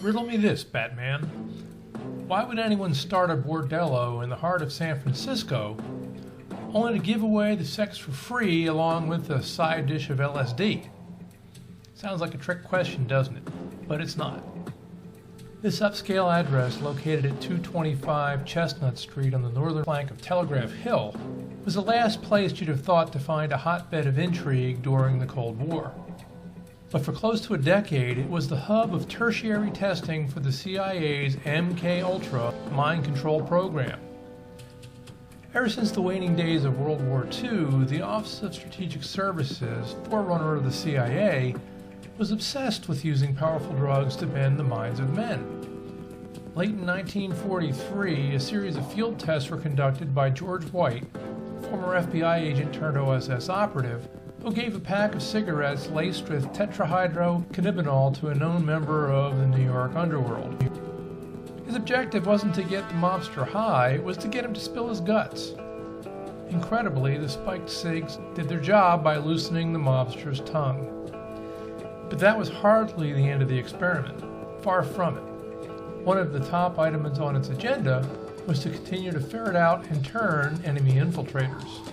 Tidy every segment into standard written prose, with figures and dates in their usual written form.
Riddle me this, Batman. Why would anyone start a bordello in the heart of San Francisco only to give away the sex for free along with a side dish of LSD? Sounds like a trick question, doesn't it? But it's not. This upscale address, located at 225 Chestnut Street on the northern flank of Telegraph Hill, was the last place you'd have thought to find a hotbed of intrigue during the Cold War. But for close to a decade, it was the hub of tertiary testing for the CIA's MKUltra mind control program. Ever since the waning days of World War II, the Office of Strategic Services, forerunner of the CIA, was obsessed with using powerful drugs to bend the minds of men. Late in 1943, a series of field tests were conducted by George White, former FBI agent turned OSS operative, who gave a pack of cigarettes laced with tetrahydrocannabinol to a known member of the New York underworld. His objective wasn't to get the mobster high, it was to get him to spill his guts. Incredibly, the spiked cigs did their job by loosening the mobster's tongue. But that was hardly the end of the experiment. Far from it. One of the top items on its agenda was to continue to ferret out and turn enemy infiltrators.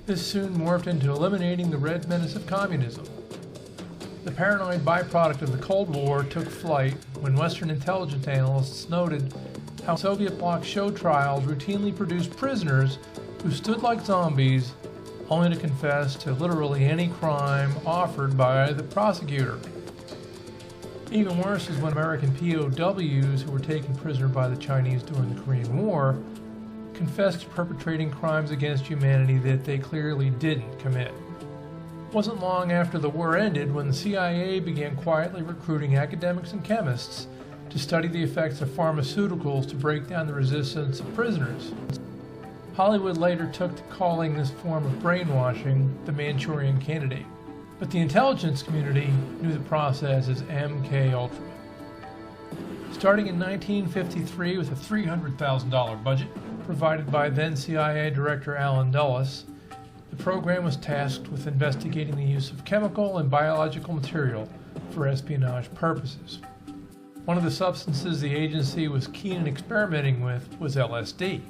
This soon morphed into eliminating the red menace of communism. The paranoid byproduct of the Cold War took flight when Western intelligence analysts noted how Soviet bloc show trials routinely produced prisoners who stood like zombies only to confess to literally any crime offered by the prosecutor. Even worse is when American POWs who were taken prisoner by the Chinese during the Korean War confessed to perpetrating crimes against humanity that they clearly didn't commit. It wasn't long after the war ended when the CIA began quietly recruiting academics and chemists to study the effects of pharmaceuticals to break down the resistance of prisoners. Hollywood later took to calling this form of brainwashing the Manchurian Candidate, but the intelligence community knew the process as MKUltra. Starting in 1953 with a $300,000 budget provided by then CIA Director Allen Dulles, the program was tasked with investigating the use of chemical and biological material for espionage purposes. One of the substances the agency was keen in experimenting with was LSD.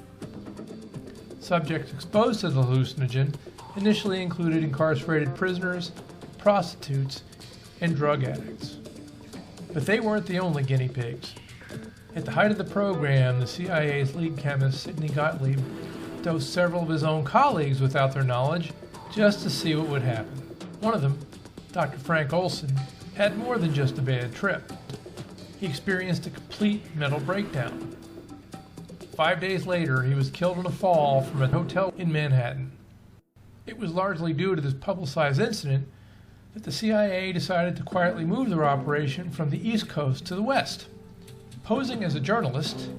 Subjects exposed to the hallucinogen initially included incarcerated prisoners, prostitutes, and drug addicts. But they weren't the only guinea pigs. At the height of the program, the CIA's lead chemist, Sidney Gottlieb, dosed several of his own colleagues without their knowledge just to see what would happen. One of them, Dr. Frank Olson, had more than just a bad trip. He experienced a complete mental breakdown. 5 days later, he was killed in a fall from a hotel in Manhattan. It was largely due to this publicized incident that the CIA decided to quietly move their operation from the East Coast to the West. Posing as a journalist,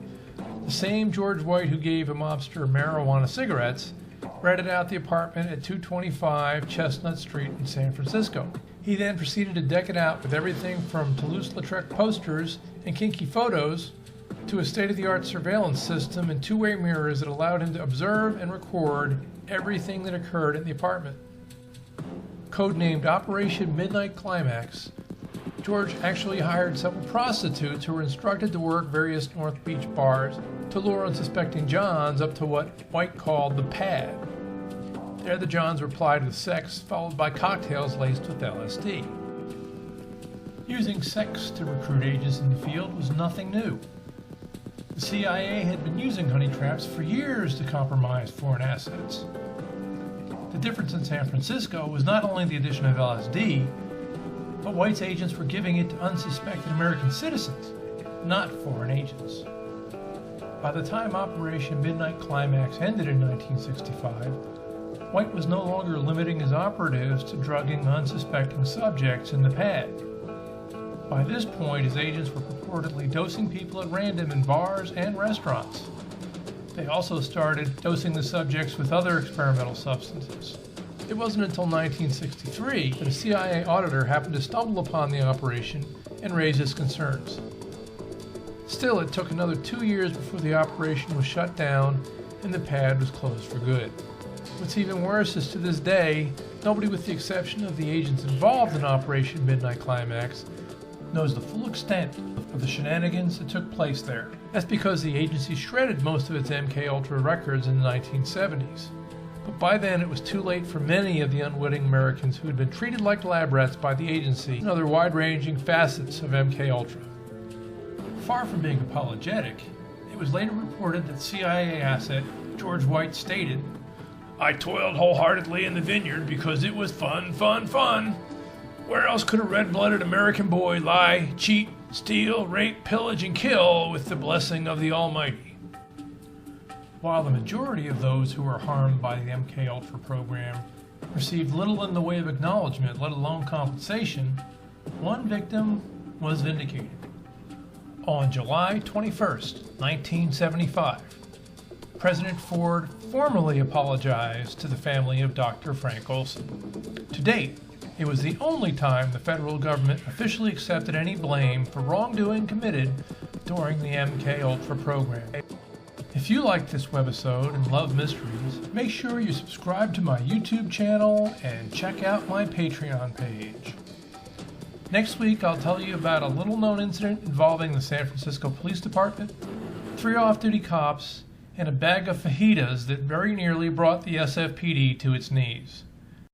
the same George White who gave a mobster marijuana cigarettes rented out the apartment at 225 Chestnut Street in San Francisco. He then proceeded to deck it out with everything from Toulouse-Lautrec posters and kinky photos to a state-of-the-art surveillance system and two-way mirrors that allowed him to observe and record everything that occurred in the apartment. Codenamed Operation Midnight Climax, George actually hired several prostitutes who were instructed to work various North Beach bars to lure unsuspecting Johns up to what White called the pad. There the Johns were plied with sex, followed by cocktails laced with LSD. Using sex to recruit agents in the field was nothing new. The CIA had been using honey traps for years to compromise foreign assets. The difference in San Francisco was not only the addition of LSD, but White's agents were giving it to unsuspecting American citizens, not foreign agents. By the time Operation Midnight Climax ended in 1965, White was no longer limiting his operatives to drugging unsuspecting subjects in the pad. By this point, his agents were purportedly dosing people at random in bars and restaurants. They also started dosing the subjects with other experimental substances. It wasn't until 1963 that a CIA auditor happened to stumble upon the operation and raise his concerns. Still, it took another 2 years before the operation was shut down and the pad was closed for good. What's even worse is to this day, nobody with the exception of the agents involved in Operation Midnight Climax knows the full extent of the shenanigans that took place there. That's because the agency shredded most of its MKUltra records in the 1970s. But by then it was too late for many of the unwitting Americans who had been treated like lab rats by the agency and other wide-ranging facets of MKUltra. Far from being apologetic, it was later reported that CIA asset George White stated, "I toiled wholeheartedly in the vineyard because it was fun, fun, fun. Where else could a red-blooded American boy lie, cheat, steal, rape, pillage, and kill with the blessing of the Almighty?" While the majority of those who were harmed by the MKUltra program received little in the way of acknowledgement, let alone compensation, one victim was vindicated. On July 21st, 1975, President Ford formally apologized to the family of Dr. Frank Olson. To date, it was the only time the federal government officially accepted any blame for wrongdoing committed during the MKUltra program. If you like this webisode and love mysteries, make sure you subscribe to my YouTube channel and check out my Patreon page. Next week I'll tell you about a little-known incident involving the San Francisco Police Department, 3 off-duty cops, and a bag of fajitas that very nearly brought the SFPD to its knees.